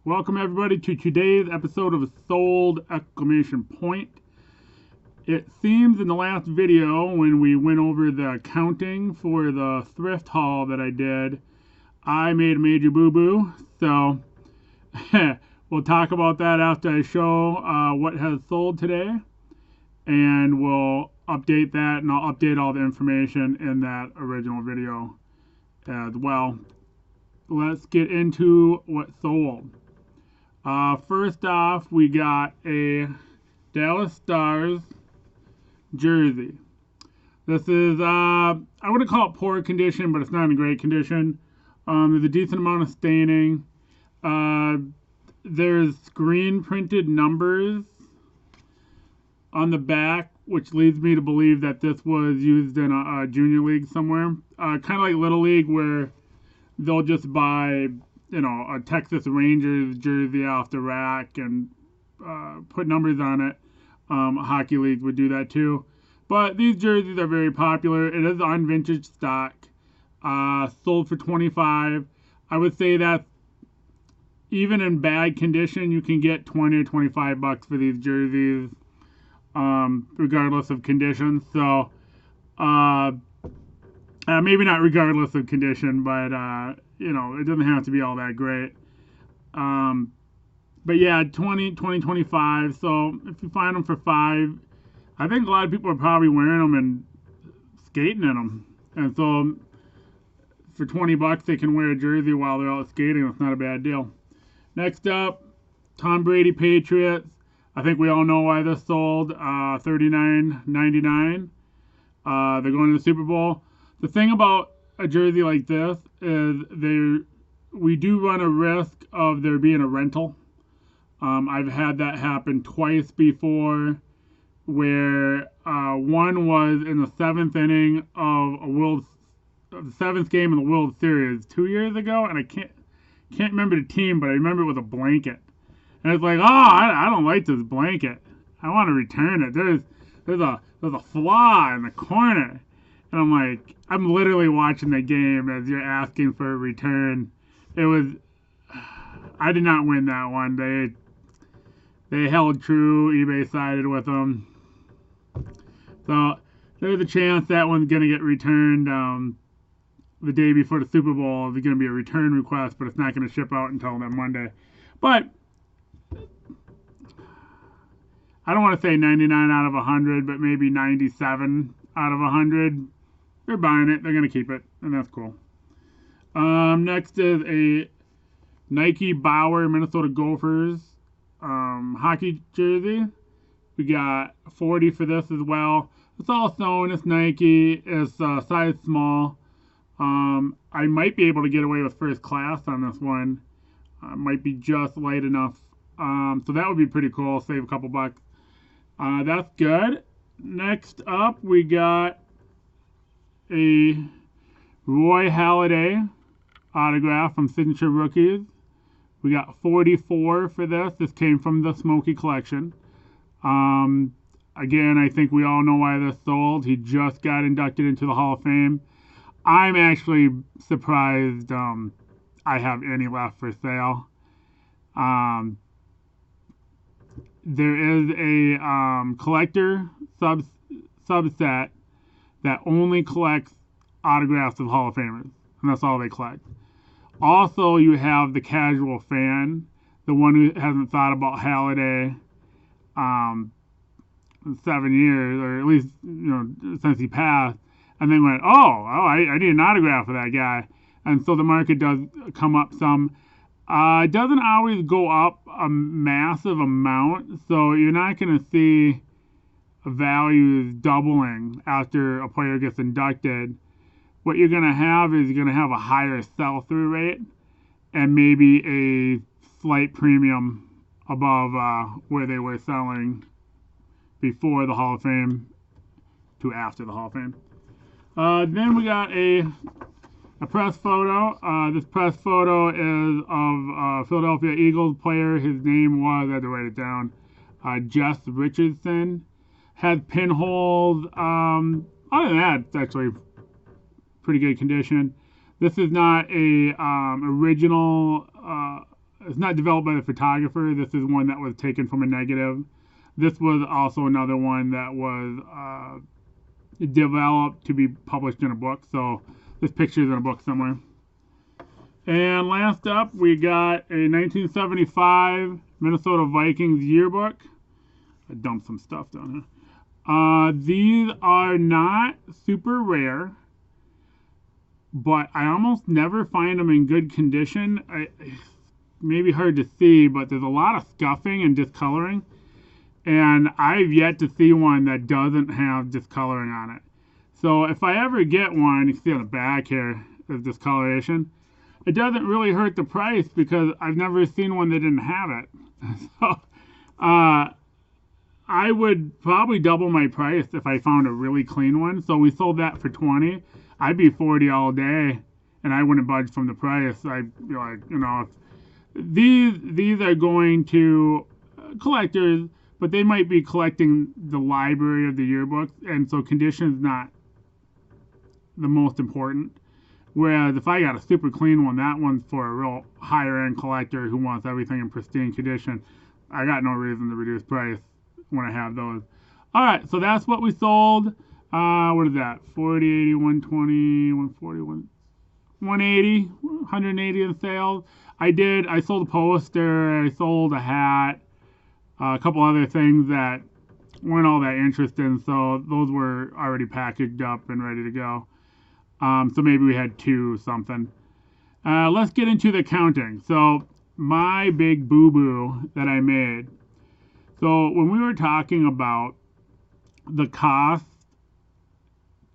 Welcome everybody to today's episode of Sold! Exclamation point. It seems in the last video when we went over the accounting for the thrift haul that I did, I made a major boo-boo. So we'll talk about that after I show what has sold today. And we'll update that, and I'll update all the information in that original video as well. Let's get into what sold. First off, we got a Dallas Stars jersey. This is, I wouldn't call it poor condition, but it's not in great condition. There's a decent amount of staining. There's screen printed numbers on the back, which leads me to believe that this was used in a junior league somewhere. Kind of like Little League, where they'll just buy, a Texas Rangers jersey off the rack and put numbers on it. Hockey leagues would do that too. But these jerseys are very popular. It is on vintage stock. Sold for $25. I would say that even in bad condition, you can get $20 or $25 for these jerseys, regardless of condition. So, maybe not regardless of condition, but it doesn't have to be all that great. But yeah, 25. So if you find them for $5, I think a lot of people are probably wearing them and skating in them. And so for $20, they can wear a jersey while they're out skating. That's not a bad deal. Next up, Tom Brady Patriots. I think we all know why this sold. $39.99. They're going to the Super Bowl. The thing about a jersey like this is we do run a risk of there being a rental. I've had that happen twice before, where one was in the seventh inning of the seventh game of the World Series 2 years ago, and I can't remember the team, but I remember it was a blanket, and it's like, I don't like this blanket. I want to return it. There's a flaw in the corner. And I'm like, I'm literally watching the game as you're asking for a return. I did not win that one. They held true. eBay sided with them. So there's a chance that one's going to get returned the day before the Super Bowl. There's going to be a return request, but it's not going to ship out until that Monday. But I don't want to say 99 out of 100, but maybe 97 out of 100. They're buying it. They're going to keep it, and that's cool. Next is a Nike Bauer Minnesota Gophers hockey jersey. We got 40 for this as well. It's all sewn. It's Nike. It's size small. I might be able to get away with first class on this one. Might be just light enough. So that would be pretty cool. Save a couple bucks. That's good. Next up, we got a Roy Halladay autograph from Signature Rookies. We got 44 for this. This came from the Smoky collection. Again, I think we all know why this sold. He just got inducted into the Hall of Fame. I'm actually surprised I have any left for sale. There is a collector subset that only collects autographs of Hall of Famers, and that's all they collect. Also, you have the casual fan, the one who hasn't thought about Halladay in 7 years, or at least since he passed, and then went, I need an autograph of that guy, and so the market does come up some. It doesn't always go up a massive amount, so you're not going to see values doubling after a player gets inducted. What you're going to have is you're going to have a higher sell-through rate and maybe a slight premium above where they were selling before the Hall of Fame to after the Hall of Fame. Then we got a press photo. This press photo is of a Philadelphia Eagles player. His name was, I had to write it down, Jess Richardson. Has pinholes. Other than that, it's actually pretty good condition. This is not a original it's not developed by the photographer. This is one that was taken from a negative. This was also another one that was developed to be published in a book. So this picture is in a book somewhere. And last up, we got a 1975 Minnesota Vikings yearbook. I dumped some stuff down here. These are not super rare, but I almost never find them in good condition. Maybe hard to see, but there's a lot of scuffing and discoloring. And I've yet to see one that doesn't have discoloring on it. So if I ever get one, you can see on the back here, there's discoloration. It doesn't really hurt the price because I've never seen one that didn't have it. So I would probably double my price if I found a really clean one. So we sold that for 20. I'd be 40 all day, and I wouldn't budge from the price. These are going to collectors, but they might be collecting the library of the yearbooks, and so condition's not the most important. Whereas if I got a super clean one, that one's for a real higher end collector who wants everything in pristine condition. I got no reason to reduce price when I have those. All right, so that's what we sold. What is that? 40, 80, 120, 140, 180, 180 in sales. I sold a poster, I sold a hat, a couple other things that weren't all that interesting, so those were already packaged up and ready to go. So maybe we had 2 something. Let's get into the counting. So my big boo-boo that I made. So when we were talking about the cost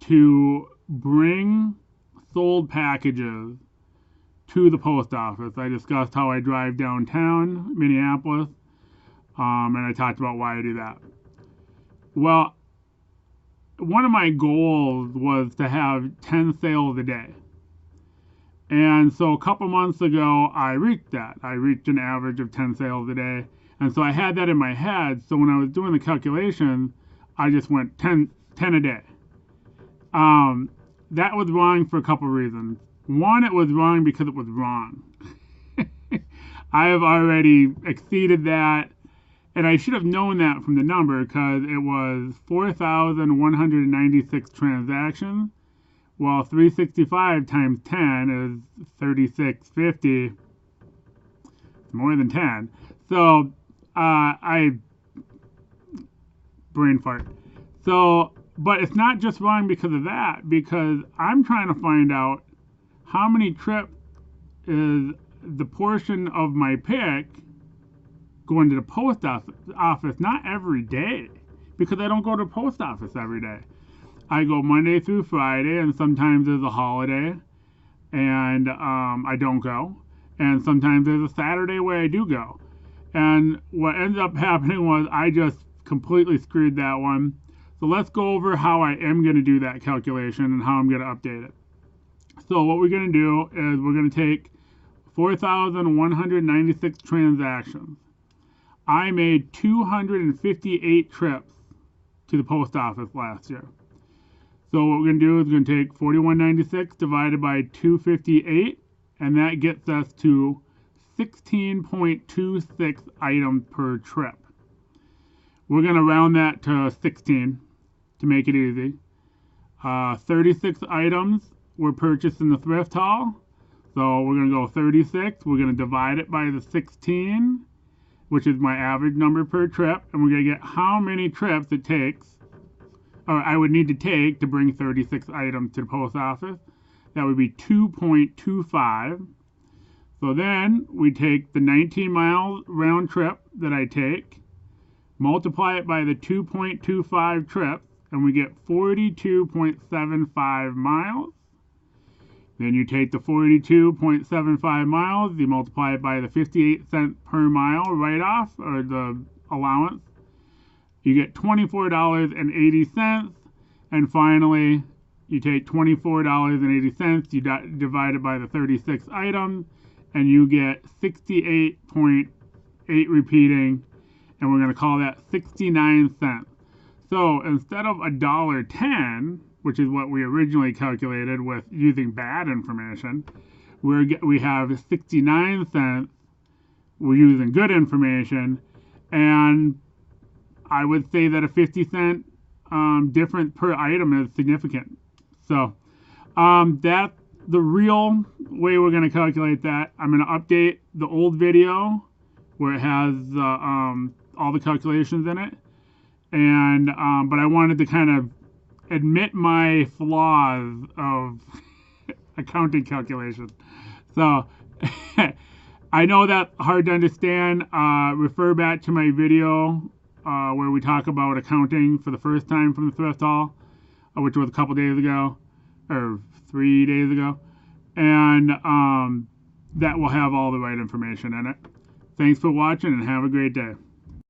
to bring sold packages to the post office, I discussed how I drive downtown Minneapolis, and I talked about why I do that. Well, one of my goals was to have 10 sales a day. And so a couple months ago, I reached that. I reached an average of 10 sales a day. And so I had that in my head. So when I was doing the calculation, I just went 10 a day. That was wrong for a couple reasons. One, it was wrong because it was wrong. I have already exceeded that. And I should have known that from the number because it was 4,196 transactions. Well, 365 times 10 is 3,650. It's more than 10. So, brain fart. So, but it's not just wrong because of that, because I'm trying to find out how many trips is the portion of my pick going to the post office, not every day, because I don't go to the post office every day. I go Monday through Friday, and sometimes there's a holiday, and I don't go. And sometimes there's a Saturday where I do go. And what ended up happening was I just completely screwed that one. So let's go over how I am going to do that calculation and how I'm going to update it. So what we're going to do is we're going to take 4,196 transactions. I made 258 trips to the post office last year. So what we're going to do is we're going to take 4,196 divided by 258, and that gets us to 16.26 items per trip. We're going to round that to 16 to make it easy. 36 items were purchased in the thrift hall. So we're going to go 36. We're going to divide it by the 16, which is my average number per trip. And we're going to get how many trips it takes, or I would need to take to bring 36 items to the post office. That would be 2.25. So then we take the 19-mile round trip that I take, multiply it by the 2.25 trips, and we get 42.75 miles. Then you take the 42.75 miles, you multiply it by the 58 cents per mile write-off, or the allowance. You get $24.80. And finally, you take $24.80, you divide it by the 36 items, and you get 68.8 repeating, and we're going to call that 69 cents. So instead of $1.10, which is what we originally calculated with using bad information, we have 69 cents we're using good information, and I would say that a 50 cent difference per item is significant. So that's the real way we're going to calculate that. I'm going to update the old video where it has all the calculations in it, and but I wanted to kind of admit my flaws of accounting calculation. So I know that's hard to understand. Refer back to my video where we talk about accounting for the first time from the thrift haul, which was a couple days ago, or 3 days ago. And that will have all the right information in it. Thanks for watching and have a great day.